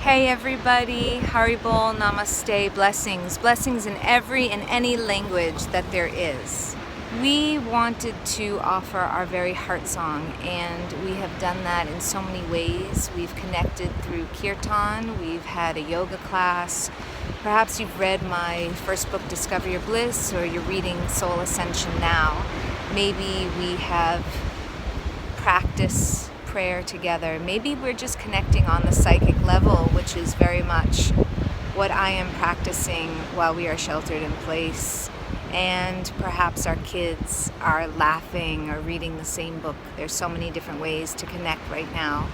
Hey everybody, Haribol, Namaste, blessings. Blessings in every and any language that there is. We wanted to offer our very heart song, and we have done that in so many ways. We've connected through Kirtan, we've had a yoga class. Perhaps you've read my first book, Discover Your Bliss, or you're reading Soul Ascension now. Maybe we have practiced prayer together. Maybe we're just connecting on the psychic level, which is very much what I am practicing while we are sheltered in place. And perhaps our kids are laughing or reading the same book. There's so many different ways to connect right now.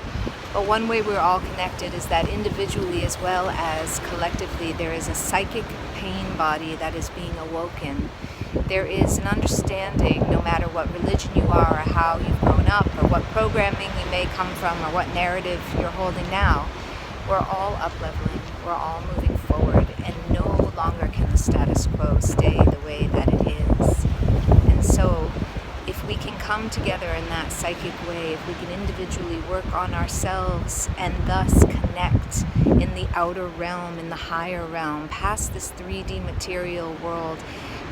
But one way we're all connected is that individually as well as collectively, there is a psychic pain body that is being awoken. There is an understanding, no matter what religion you are or how you've grown up or what programming you may come from or what narrative you're holding now, we're all up-leveling, we're all moving forward, and no longer can the status quo stay the way that it is. And so, if we can come together in that psychic way, if we can individually work on ourselves and thus connect in the outer realm, in the higher realm, past this 3D material world,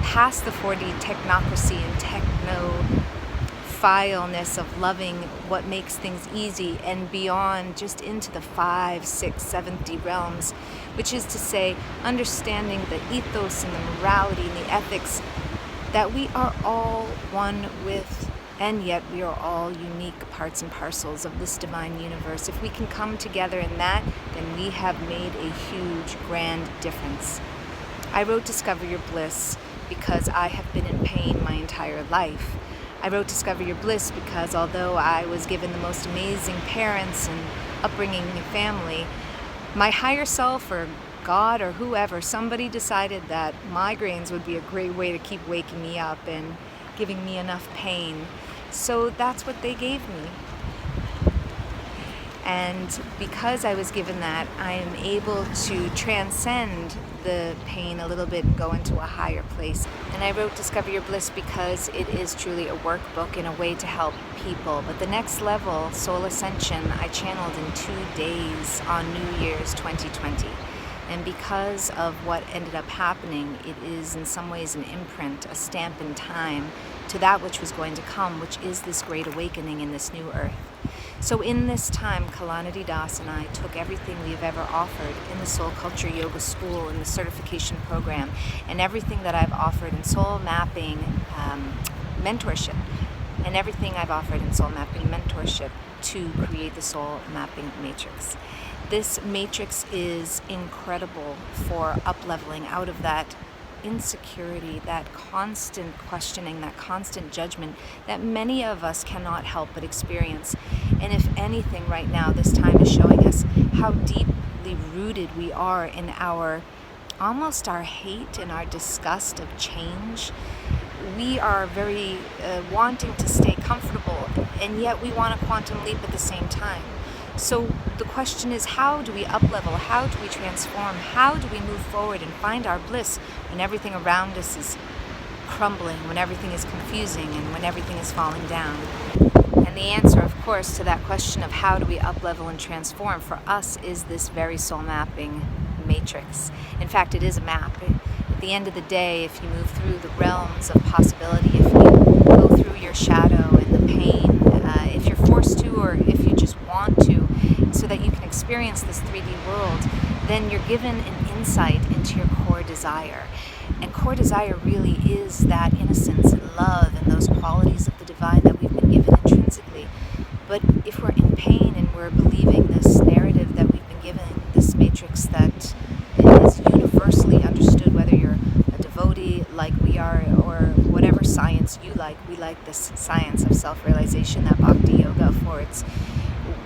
past the 4D technocracy and techno-fileness of loving what makes things easy, and beyond just into the 5, 6, 7th realms, which is to say, understanding the ethos and the morality and the ethics that we are all one with, and yet we are all unique parts and parcels of this divine universe. If we can come together in that, then we have made a huge, grand difference. I wrote Discover Your Bliss because I have been in pain my entire life. I wrote Discover Your Bliss because although I was given the most amazing parents and upbringing and family, my higher self or God or whoever, somebody decided that migraines would be a great way to keep waking me up and giving me enough pain. So that's what they gave me. And because I was given that, I am able to transcend the pain a little bit and go into a higher place. And I wrote Discover Your Bliss because it is truly a workbook in a way to help people. But the next level, Soul Ascension, I channeled in 2 days on New Year's 2020. And because of what ended up happening, it is in some ways an imprint, a stamp in time to that which was going to come, which is this great awakening in this new earth. So in this time, Kalanidhi Das and I took everything we have ever offered in the Soul Culture Yoga School, in the certification program, and everything that I've offered in soul mapping mentorship, and everything I've offered in soul mapping mentorship to create the soul mapping matrix. This matrix is incredible for up-leveling out of that insecurity, that constant questioning, that constant judgment that many of us cannot help but experience. And if anything, right now, this time is showing us how deeply rooted we are in almost our hate and our disgust of change. We are very wanting to stay comfortable, and yet we want a quantum leap at the same time. So the question is, how do we up-level? How do we transform? How do we move forward and find our bliss when everything around us is crumbling, when everything is confusing, and when everything is falling down? And the answer, of course, to that question of how do we up-level and transform for us is this very soul mapping matrix. In fact, it is a map. At the end of the day, if you move through the realms of possibility, if you go through your shadow and the pain, if you're forced to or if you just want to, so that you can experience this 3D world, then you're given an insight into your core desire. And core desire really is that innocence and love and those qualities of the divine that we've been given intrinsically. But if we're in pain and we're believing this narrative that we've been given, this matrix that is universally understood, whether you're a devotee like we are or whatever science you like, we like this science of self-realization that Bhakti Yoga affords.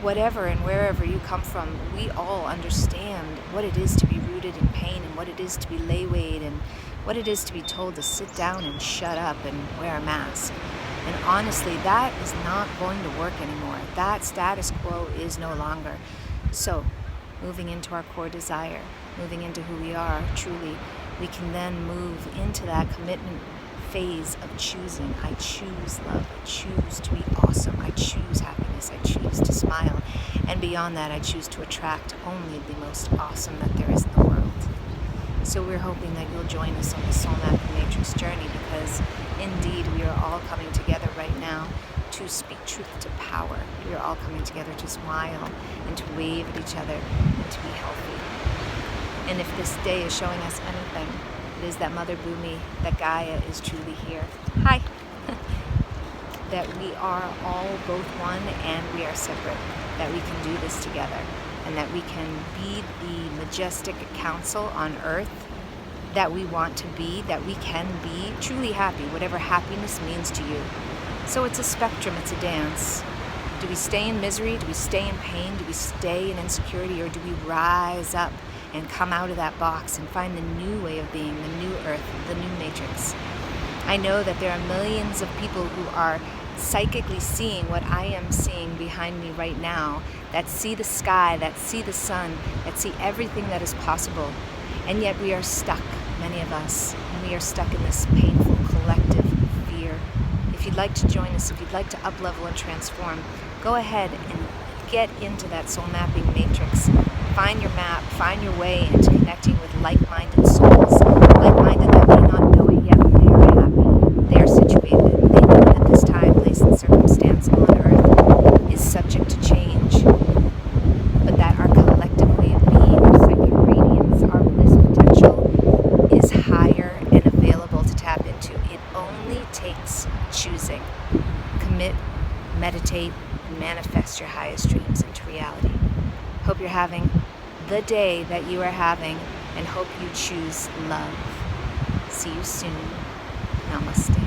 Whatever and wherever you come from, we all understand what it is to be rooted in pain and what it is to be lay-weighed and what it is to be told to sit down and shut up and wear a mask. And honestly, that is not going to work anymore. That status quo is no longer. So, moving into our core desire, moving into who we are truly, we can then move into that commitment phase of choosing. I choose love. I choose to be awesome. I choose happiness. I choose to smile. And beyond that, I choose to attract only the most awesome that there is in the world. So we're hoping that you'll join us on the Soul Mapping Matrix journey, because indeed we are all coming together right now to speak truth to power. We are all coming together to smile and to wave at each other and to be healthy. And if this day is showing us anything, it is that Mother Bhumi, that Gaia is truly here. Hi! That we are all both one and we are separate. That we can do this together. And that we can be the majestic council on earth that we want to be, that we can be truly happy, whatever happiness means to you. So it's a spectrum, it's a dance. Do we stay in misery? Do we stay in pain? Do we stay in insecurity? Or do we rise up and come out of that box and find the new way of being, the new earth, the new matrix? I know that there are millions of people who are psychically seeing what I am seeing behind me right now, that see the sky, that see the sun, that see everything that is possible. And yet we are stuck, many of us, and we are stuck in this painful collective fear. If you'd like to join us, if you'd like to up-level and transform, go ahead and get into that soul mapping matrix. Find your map, find your way into connecting with like-minded souls, like-minded that may not know it yet, but they are happy, they are situated, they know that this time, place, and circumstance on earth is subject to change, but that our collective way of being, our psychic radiance, our bliss potential is higher and available to tap into. It only takes choosing. Commit, meditate, and manifest your highest dreams into reality. Hope you're having the day that you are having, and hope you choose love. See you soon. Namaste.